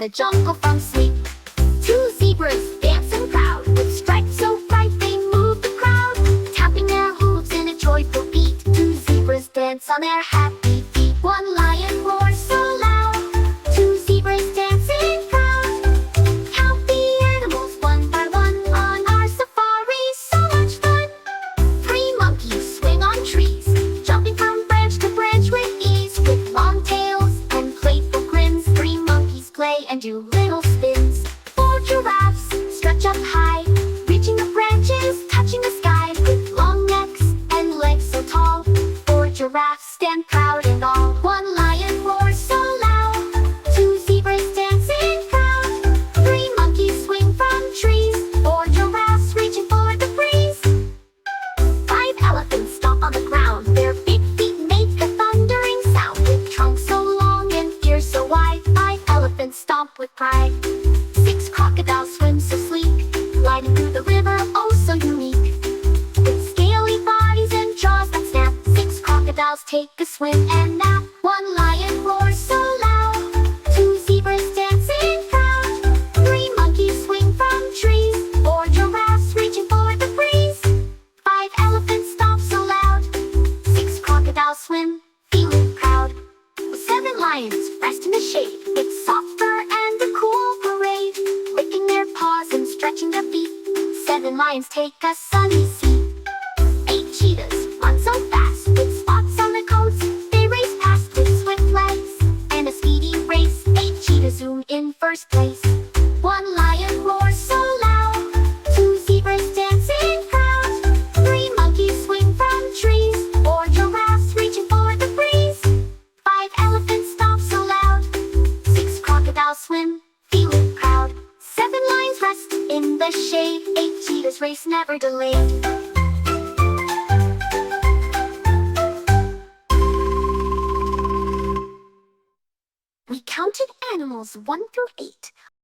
the jungle from sleep. Two zebras dancing proud, with stripes so bright they move the crowd, tapping their hooves in a joyful beat. Two zebras dance on their happy feet. One lion roars so loud, two zebras dancing proud. Count the animals one by one on our safari, so much fun. Three monkeys swing on trees, jumping from branch to branch with ease, with long tails and playful grins. Three monkeys play and do little spins. Four giraffes stretch up high, reaching the branches, touching the sky, with long necks and legs so tall. Four giraffes stand proud and all. One lion roars so loud, two zebras dancing proud. Three monkeys swing from trees, four giraffes reaching for the breeze. Five elephants stomp on the ground, their big feet make a thundering sound, with trunks so long and ears so wide. Five elephants stomp with pride. Six crocodiles swim so sleek, gliding through the river, oh so unique, with scaly bodies and jaws that snap. Six crocodiles take a swim and nap. One lion roars so loud, two zebras dancing proud. Three monkeys swing from trees, four giraffes reaching for the breeze. Five elephants stomp so loud, six crocodiles swim, feeling proud. Seven lions rest in the shade, with soft fur and a cool parade, licking their paws and stretching their feet. Seven lions take a sunny seat. Eight cheetahs run so fast, with spots on their coats, they race past with swift legs and a speedy race. Eight cheetahs zoom in first place. One lion roars so loud, two zebras dancing proud. Three monkeys swing from trees, four giraffes reaching for the breeze. Five elephants stomp so loud, six crocodiles swim, feeling proud. Seven lions rest in the shade, eight cheetahs race never delayed. We counted animals 1 through 8.